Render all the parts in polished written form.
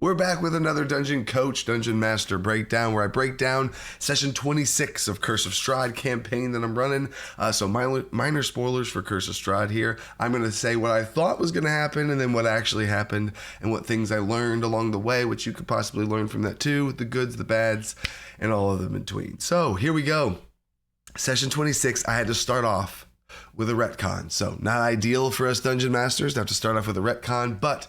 We're back with another Dungeon Coach, Dungeon Master breakdown, where I break down session 26 of Curse of Strahd campaign that I'm running. So minor spoilers for Curse of Strahd here. I'm going to say what I thought was going to happen and then what actually happened and what things I learned along the way, which you could possibly learn from that too, the goods, the bads, and all of them in between. So here we go. Session 26, I had to start off with a retcon. So not ideal for us Dungeon Masters to have to start off with a retcon, but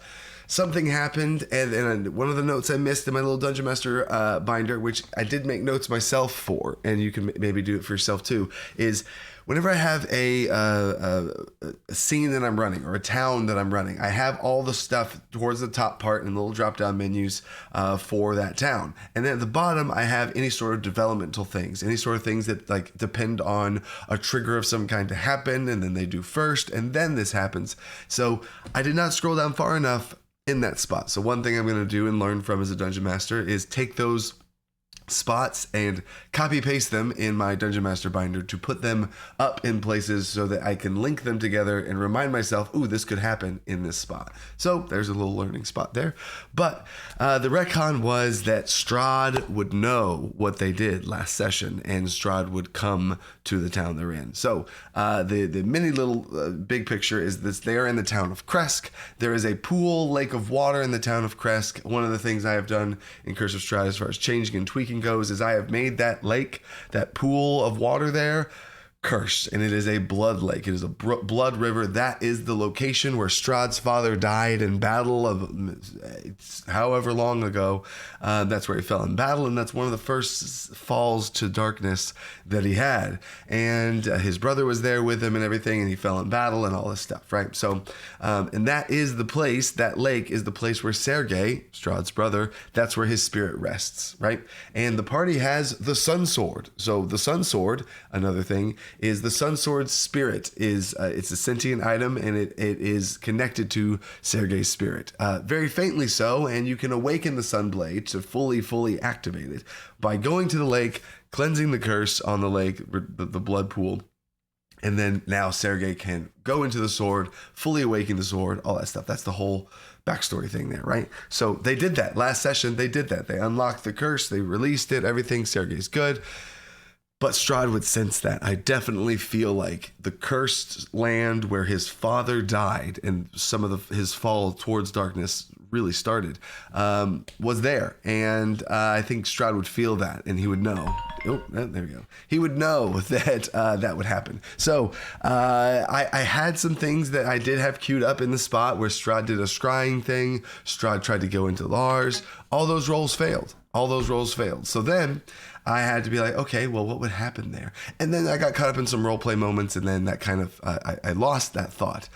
something happened, and one of the notes I missed in my little Dungeon Master binder, which I did make notes myself for, and you can maybe do it for yourself too, is whenever I have a scene that I'm running or a town that I'm running, I have all the stuff towards the top part and little drop-down menus for that town. And then at the bottom, I have any sort of developmental things, any sort of things that like depend on a trigger of some kind to happen, and then they do first, and then this happens. So I did not scroll down far enough in that spot. So one thing I'm going to do and learn from as a Dungeon Master is take those spots and copy paste them in my Dungeon Master binder to put them up in places so that I can link them together and remind myself, ooh, this could happen in this spot. So there's a little learning spot there. But the retcon was that Strahd would know what they did last session and Strahd would come to the town they're in. So the mini little big picture is this: they are in the town of Krezk. There is a pool, lake of water in the town of Krezk. One of the things I have done in Curse of Strahd as far as changing and tweaking goes is I have made that lake, that pool of water there, cursed, and it is a blood lake. It is a blood river. That is the location where Strahd's father died in battle of however long ago. That's where he fell in battle, and that's one of the first falls to darkness that he had. And his brother was there with him and everything, and he fell in battle and all this stuff, right? So, and that is the place, that lake is the place where Sergei, Strahd's brother, that's where his spirit rests, right? And the party has the Sun Sword. So the Sun Sword, another thing, is the Sun Sword's spirit is it's a sentient item, and it is connected to Sergei's spirit, very faintly so, and you can awaken the Sunblade to fully activate it by going to the lake, cleansing the curse on the lake, the blood pool, and then now Sergei can go into the sword, fully awaken the sword, all that stuff. That's the whole backstory thing there, right? So they did that last session. They did that. They unlocked the curse. They released it. Everything. Sergei's good. But Strahd would sense that. I definitely feel like the cursed land where his father died and some of his fall towards darkness really started was there. And I think Strahd would feel that, and he would know. Oh, there we go. He would know that that would happen. So I had some things that I did have queued up in the spot where Strahd did a scrying thing. Strahd tried to go into Lars. All those rolls failed. So then I had to be like, okay, well, what would happen there? And then I got caught up in some role play moments, and then that kind of, I lost that thought.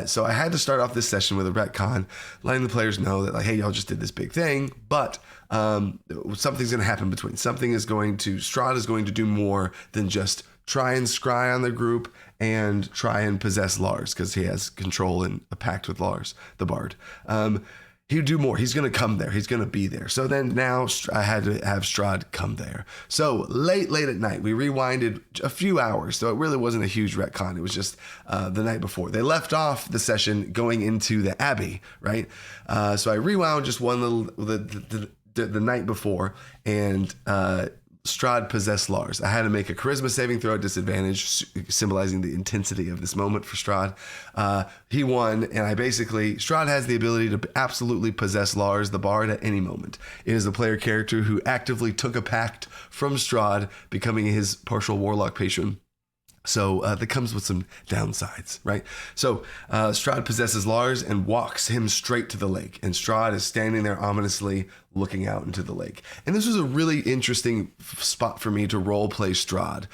So I had to start off this session with a retcon, letting the players know that, like, hey, y'all just did this big thing, but something's going to happen between. Strahd is going to do more than just try and scry on the group and try and possess Lars, because he has control and a pact with Lars, the bard. He would do more. He's going to come there. He's going to be there. So then now I had to have Strahd come there. So late at night, we rewinded a few hours. So it really wasn't a huge retcon. It was just the night before. They left off the session going into the Abbey, right? So I rewound just one little, the night before, and Strahd possessed Lars. I had to make a charisma saving throw at disadvantage, symbolizing the intensity of this moment for Strahd. He won, and Strahd has the ability to absolutely possess Lars, the bard, at any moment. It is a player character who actively took a pact from Strahd, becoming his partial warlock patron. So that comes with some downsides, right? So Strahd possesses Lars and walks him straight to the lake. And Strahd is standing there ominously looking out into the lake. And this was a really interesting spot for me to role play Strahd.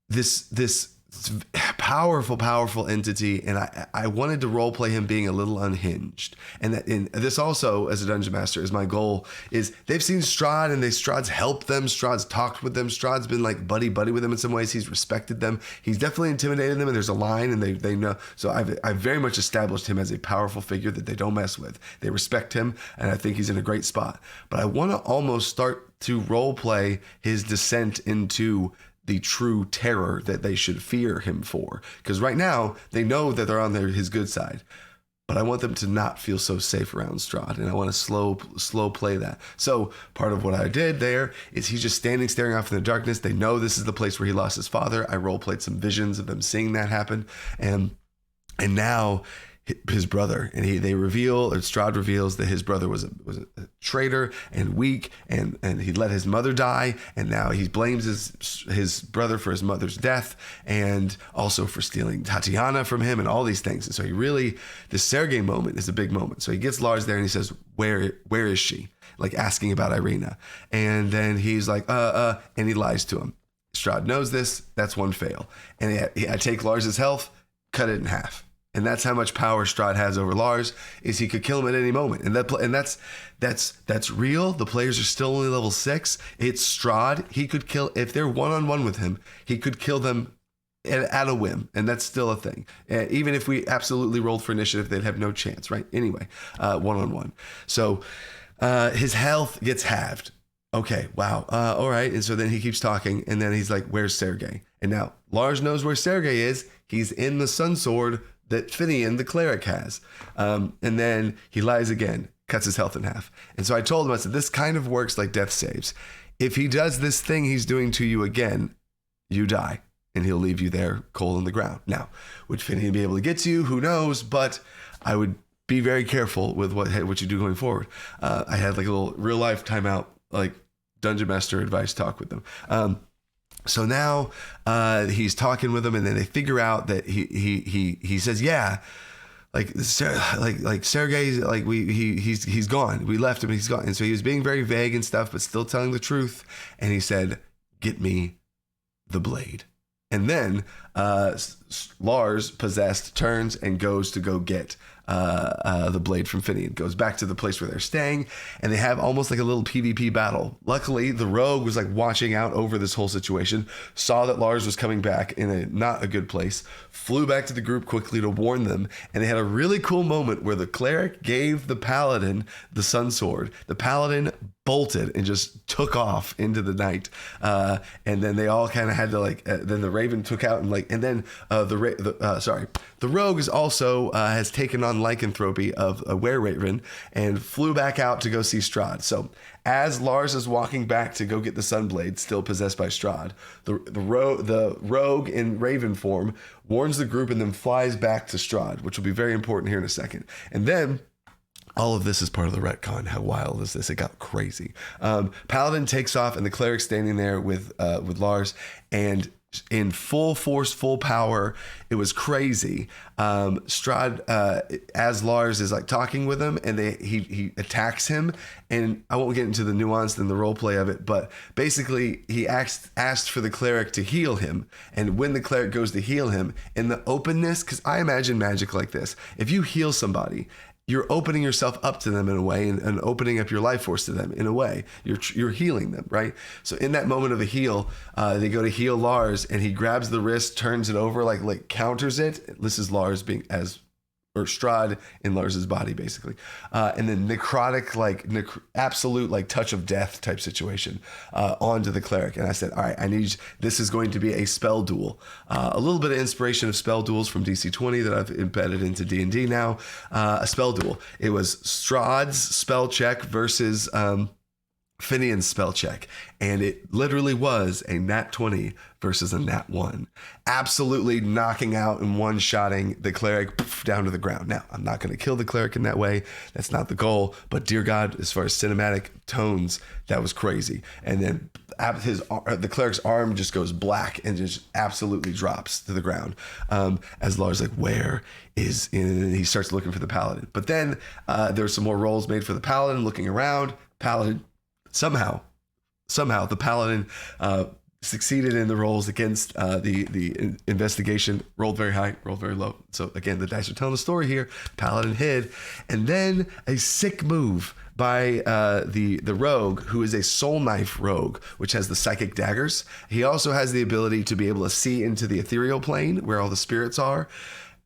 This powerful entity, and I wanted to role play him being a little unhinged. And this also, as a dungeon master, is my goal. Is they've seen Strahd, and Strahd's helped them. Strahd's talked with them. Strahd's been like buddy with them in some ways. He's respected them. He's definitely intimidated them, and there's a line, and they know. So I've very much established him as a powerful figure that they don't mess with. They respect him, and I think he's in a great spot. But I want to almost start to role play his descent into the true terror that they should fear him for. Because right now, they know that they're on his good side. but I want them to not feel so safe around Strahd, and I want to slow play that. So part of what I did there is he's just standing, staring off in the darkness. They know this is the place where he lost his father. I role played some visions of them seeing that happen, and now his brother, and Strahd reveals that his brother was a traitor and weak, and he let his mother die, and now he blames his brother for his mother's death, and also for stealing Tatiana from him, and all these things. And so this Sergei moment is a big moment. So he gets Lars there and he says, where is she? Like asking about Irina. And then he's like, and he lies to him. Strahd knows this. That's one fail. And I take Lars's health, cut it in half. And that's how much power Strahd has over Lars, is he could kill him at any moment. And that's real. The players are still only level 6. It's Strahd. He could kill, if they're one-on-one with him, he could kill them at a whim. And that's still a thing. Even if we absolutely rolled for initiative, they'd have no chance, right? Anyway, one-on-one. So his health gets halved. Okay, wow. All right. And so then he keeps talking, and then he's like, where's Sergei? And now Lars knows where Sergei is. He's in the Sun Sword that Finian, the cleric, has. And then he lies again, cuts his health in half. And so I told him, I said, this kind of works like death saves. If he does this thing he's doing to you again, you die, and he'll leave you there cold on the ground. Now, would Finian be able to get to you? Who knows? But I would be very careful with what you do going forward. I had like a little real life timeout, like Dungeon Master advice talk with them. So now he's talking with them, and then they figure out that he says, yeah, like Sergei's like he's gone. We left him, and he's gone. And so he was being very vague and stuff, but still telling the truth. And he said, "Get me the blade." And then Lars, possessed, turns and goes to go get the blade from Finian, goes back to the place where they're staying, and they have almost like a little PvP battle. Luckily, the rogue was like watching out over this whole situation, saw that Lars was coming back in not a good place, flew back to the group quickly to warn them, and they had a really cool moment where the cleric gave the paladin the sun sword. The paladin bolted and just took off into the night, and then they all kind of had to then the raven took out, and then the rogue is also has taken on lycanthropy of a were-raven and flew back out to go see Strahd. So as Lars is walking back to go get the Sunblade, still possessed by Strahd, the rogue in raven form warns the group and then flies back to Strahd, which will be very important here in a second. And then all of this is part of the retcon. How wild is this? It got crazy. Paladin takes off, and the cleric's standing there with Lars, and in full force, full power. It was crazy. Strahd, as Lars is like talking with him, and he attacks him, and I won't get into the nuance and the role play of it, but basically he asked for the cleric to heal him, and when the cleric goes to heal him, in the openness, because I imagine magic like this: if you heal somebody, you're opening yourself up to them in a way, and opening up your life force to them in a way. You're healing them, right? So in that moment of a heal, they go to heal Lars, and he grabs the wrist, turns it over, like counters it. This is Lars or Strahd in Lars's body, basically. And then necrotic, absolute touch of death type situation onto the cleric. And I said, all right, this is going to be a spell duel. A little bit of inspiration of spell duels from DC20 that I've embedded into D&D now. A spell duel. It was Strahd's spell check versus Finian's spell check, and it literally was a nat 20 versus a nat 1, absolutely knocking out and one-shotting the cleric down to the ground. Now, I'm not going to kill the cleric in that way. That's not the goal, but dear God, as far as cinematic tones, that was crazy. And then the cleric's arm just goes black and just absolutely drops to the ground. As Lars where is, and he starts looking for the paladin. But then there's some more rolls made for the paladin, looking around. Paladin, somehow the paladin succeeded in the rolls against the investigation. Rolled very high, rolled very low. So again, the dice are telling the story here. Paladin hid, and then a sick move by the rogue, who is a soul knife rogue, which has the psychic daggers. He also has the ability to be able to see into the ethereal plane where all the spirits are.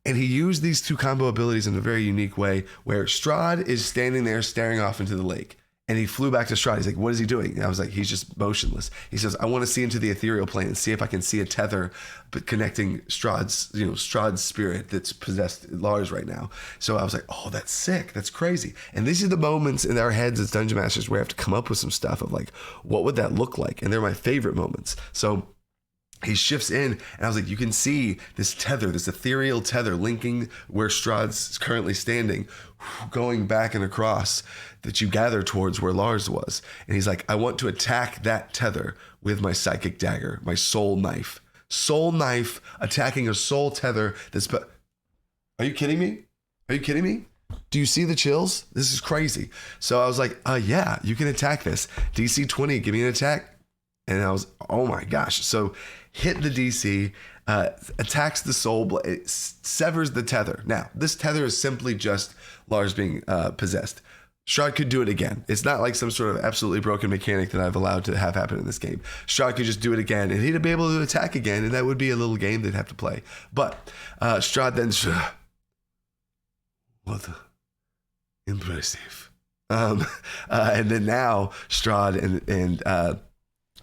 And he used these two combo abilities in a very unique way, where Strahd is standing there staring off into the lake. And he flew back to Strahd. He's like, what is he doing? And I was like, he's just motionless. He says, I want to see into the ethereal plane and see if I can see a tether, but connecting Strahd's spirit that's possessed Lars right now. So I was like, oh, that's sick. That's crazy. And these are the moments in our heads as Dungeon Masters where we have to come up with some stuff of like, what would that look like? And they're my favorite moments. So he shifts in, and I was like, you can see this tether, this ethereal tether linking where Strahd's currently standing, going back and across that you gather towards where Lars was. And he's like, I want to attack that tether with my psychic dagger, my soul knife. Soul knife attacking a soul tether that's... Are you kidding me? Are you kidding me? Do you see the chills? This is crazy. So I was like, yeah, you can attack this. DC 20, give me an attack. And I was, oh my gosh. So hit the DC, attacks the soul blade, it severs the tether. Now, this tether is simply just Lars being possessed. Strahd could do it again. It's not like some sort of absolutely broken mechanic that I've allowed to have happen in this game. Strahd could just do it again, and he'd be able to attack again, and that would be a little game they'd have to play. But Strahd then... What impressive. And then now Strahd and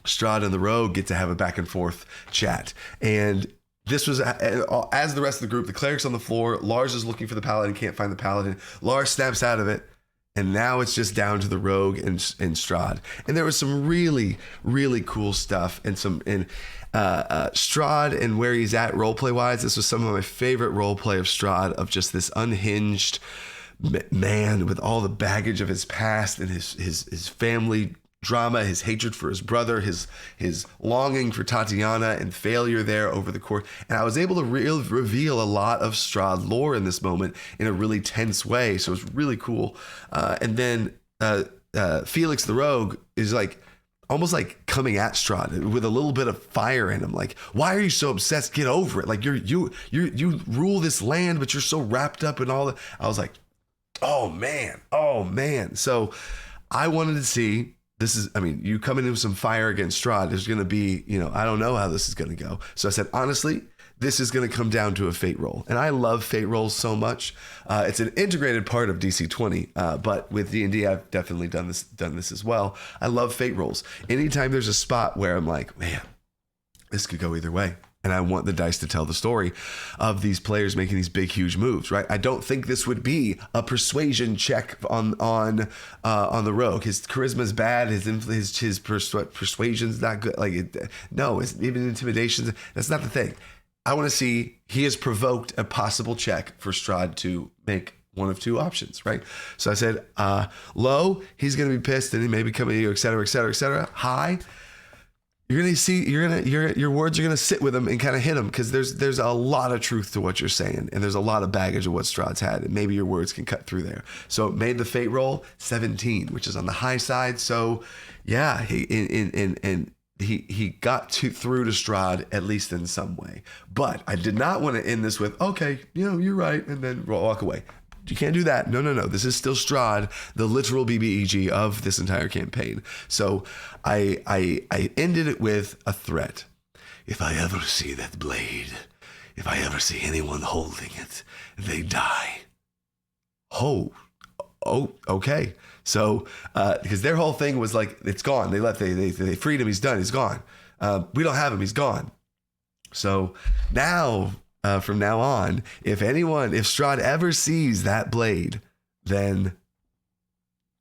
Strahd and the Rogue get to have a back and forth chat. And this was, as the rest of the group, the cleric's on the floor. Lars is looking for the paladin, can't find the paladin. Lars snaps out of it. And now it's just down to the Rogue and Strahd. And there was some really, really cool stuff. And Strahd and where he's at roleplay wise, this was some of my favorite roleplay of Strahd, of just this unhinged man with all the baggage of his past and his family drama, his hatred for his brother, his longing for Tatiana and failure there over the course. And I was able to reveal a lot of Strahd lore in this moment in a really tense way. So it was really cool. And then Felix the Rogue is like almost like coming at Strahd with a little bit of fire in him. Like, why are you so obsessed? Get over it. Like you rule this land, but you're so wrapped up in all that. I was like, oh man. So I wanted to see, you come in with some fire against Strahd, there's going to be, I don't know how this is going to go. So I said, honestly, this is going to come down to a fate roll. And I love fate rolls so much. It's an integrated part of DC 20, but with D&D, I've definitely done this as well. I love fate rolls. Anytime there's a spot where I'm like, man, this could go either way. And I want the dice to tell the story of these players making these big, huge moves, right? I don't think this would be a persuasion check on the Rogue. His charisma's bad. His persuasion's not good. Even intimidation. That's not the thing. I want to see he has provoked a possible check for Strahd to make one of two options, right? So I said, low, he's going to be pissed and he may be coming to you, et cetera, et cetera, et cetera. High, you're going to see, your words are going to sit with him and kind of hit him, because there's a lot of truth to what you're saying, and there's a lot of baggage of what Strahd's had, and maybe your words can cut through there. So it made the fate roll 17, which is on the high side. So yeah, he got through to Strahd, at least in some way. But I did not want to end this with, okay, you're right, and then walk away. You can't do that. No. This is still Strahd, the literal BBEG of this entire campaign. So I ended it with a threat. If I ever see that blade, if I ever see anyone holding it, they die. Oh, okay. So, because their whole thing was like, it's gone. They left, they freed him. He's done. He's gone. We don't have him. He's gone. So now, from now on, if Strahd ever sees that blade, then,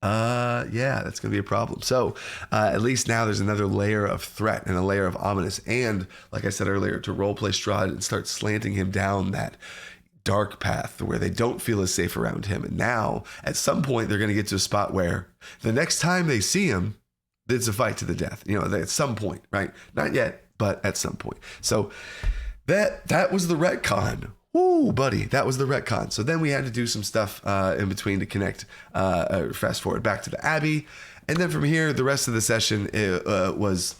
that's going to be a problem. So, at least now there's another layer of threat and a layer of ominous. And like I said earlier, to roleplay Strahd and start slanting him down that dark path where they don't feel as safe around him. And now at some point they're going to get to a spot where the next time they see him, it's a fight to the death, at some point, right? Not yet, but at some point. So that was the retcon. Woo, buddy, that was the retcon. So then we had to do some stuff in between to connect, fast forward back to the Abbey. And then from here, the rest of the session was...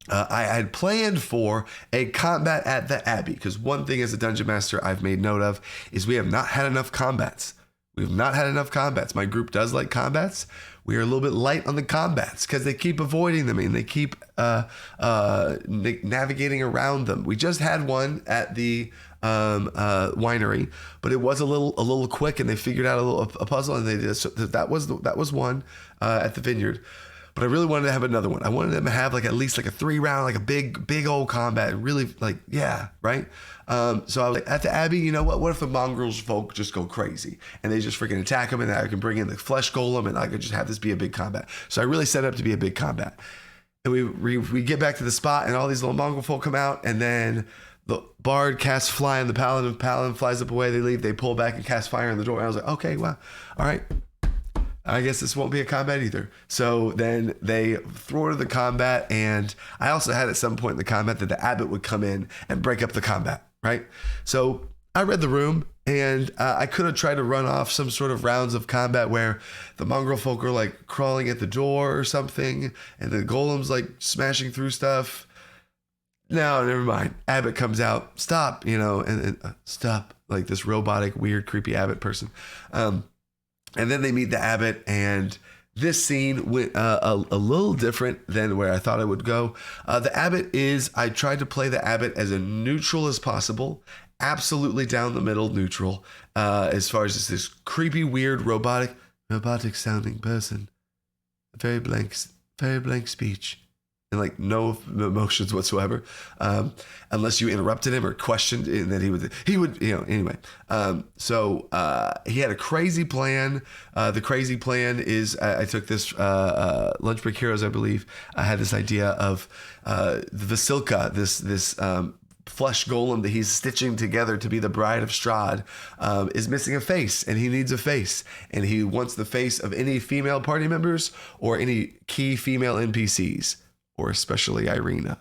I had planned for a combat at the Abbey, because one thing as a dungeon master I've made note of is we have not had enough combats We've not had enough combats. My group does like combats. We are a little bit light on the combats because they keep avoiding them and they keep navigating around them. We just had one at the winery, but it was a little quick, and they figured out a puzzle, and they did. So that was one at the vineyard. But I really wanted to have another one. I wanted them to have like at least like a 3-round, like a big old combat. Really like, yeah, right? So I was like, at the Abbey, you know what? What if the mongrels folk just go crazy and they just freaking attack them, and I can bring in the flesh golem, and I could just have this be a big combat. So I really set it up to be a big combat. And we get back to the spot, and all these little mongrel folk come out, and then the bard casts fly on the paladin. Paladin flies up away. They leave. They pull back and cast fire on the door. And I was like, okay, well, all right. I guess this won't be a combat either. So then they thwarted the combat, and I also had at some point in the combat that the abbot would come in and break up the combat, right? So I read the room, and I could have tried to run off some sort of rounds of combat where the mongrel folk are like crawling at the door or something, and the golem's like smashing through stuff. No, never mind. Abbot comes out, stop, and stop, like this robotic, weird, creepy abbot person. And then they meet the abbot, and this scene went a little different than where I thought it would go. The abbot I tried to play the abbot as a neutral as possible, absolutely down the middle neutral, as far as this creepy, weird, robotic sounding person, very blank speech, and like no emotions whatsoever, unless you interrupted him or questioned, and then he would, anyway. So he had a crazy plan. The crazy plan is I took this Lunch Break Heroes, I believe. I had this idea of the Vasilka, this flesh golem that he's stitching together to be the bride of Strahd, is missing a face, and he needs a face, and he wants the face of any female party members or any key female NPCs, or especially Irina.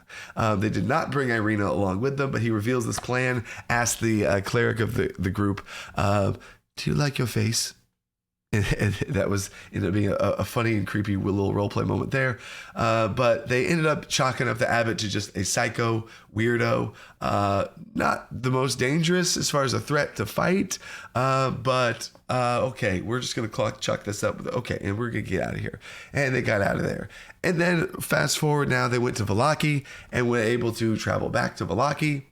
They did not bring Irina along with them, but he reveals this plan, asks the cleric of the group, do you like your face? And that was ended up being a funny and creepy little roleplay moment there. But they ended up chalking up the abbot to just a psycho weirdo. Not the most dangerous as far as a threat to fight, but okay, we're just going to chuck this up. Okay, and we're going to get out of here. And they got out of there. And then fast forward now, they went to Vallaki and were able to travel back to Vallaki.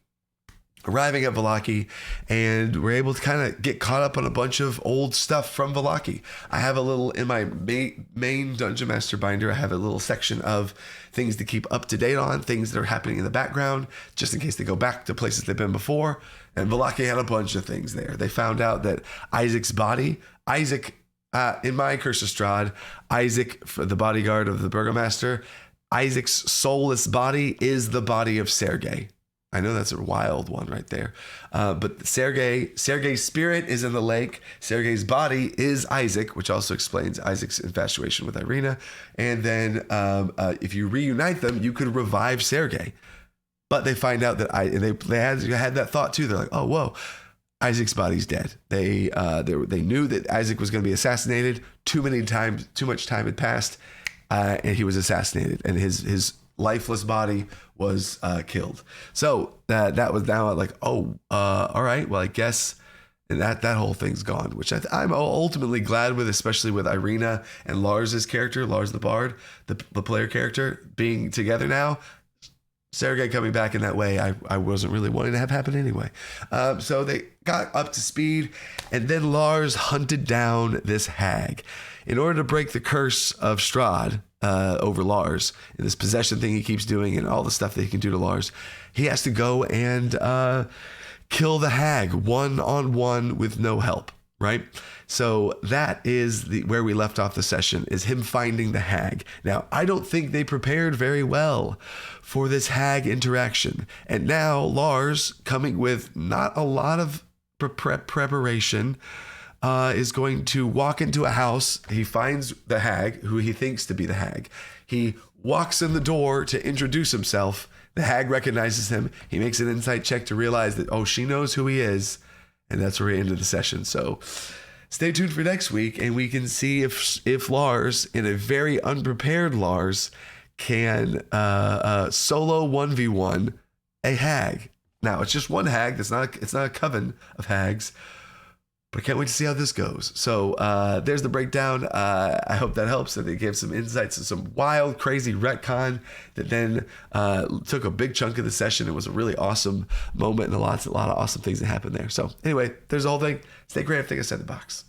Arriving at Vallaki, and we're able to kind of get caught up on a bunch of old stuff from Vallaki. I have a little, in my main Dungeon Master binder, I have a little section of things to keep up to date on, things that are happening in the background, just in case they go back to places they've been before. And Vallaki had a bunch of things there. They found out that Isaac, in my Curse of Strahd, Isaac, the bodyguard of the Burgomaster, Isaac's soulless body is the body of Sergei. I know that's a wild one right there. But Sergei's spirit is in the lake. Sergei's body is Isaac, which also explains Isaac's infatuation with Irina. And then if you reunite them, you could revive Sergei. But they find out that they had that thought too. They're like, oh, whoa, Isaac's body's dead. They knew that Isaac was going to be assassinated. Too much time had passed, and he was assassinated. And his lifeless body was killed. So that was now like, all right, well, I guess that whole thing's gone, which I'm ultimately glad with, especially with Irina and Lars's character, Lars the Bard, the player character, being together now. Sergei coming back in that way, I wasn't really wanting to have happen anyway. So they got up to speed, and then Lars hunted down this hag. In order to break the curse of Strahd over Lars, and this possession thing he keeps doing and all the stuff that he can do to Lars, he has to go and kill the hag one-on-one with no help, right? So that is where we left off the session, is him finding the hag. Now, I don't think they prepared very well for this hag interaction. And now Lars, coming with not a lot of preparation, is going to walk into a house. He finds the hag, who he thinks to be the hag. He walks in the door to introduce himself. The hag recognizes him. He makes an insight check to realize that, oh, she knows who he is. And that's where we ended the session. So stay tuned for next week, and we can see if Lars, in a very unprepared Lars, can solo 1v1 a hag. Now, it's just one hag. It's not a coven of hags. But I can't wait to see how this goes. So there's the breakdown. I hope that helps. And it gave some insights to some wild, crazy retcon that then took a big chunk of the session. It was a really awesome moment and a lot of awesome things that happened there. So anyway, there's the whole thing. Stay creative. Take a set in the box.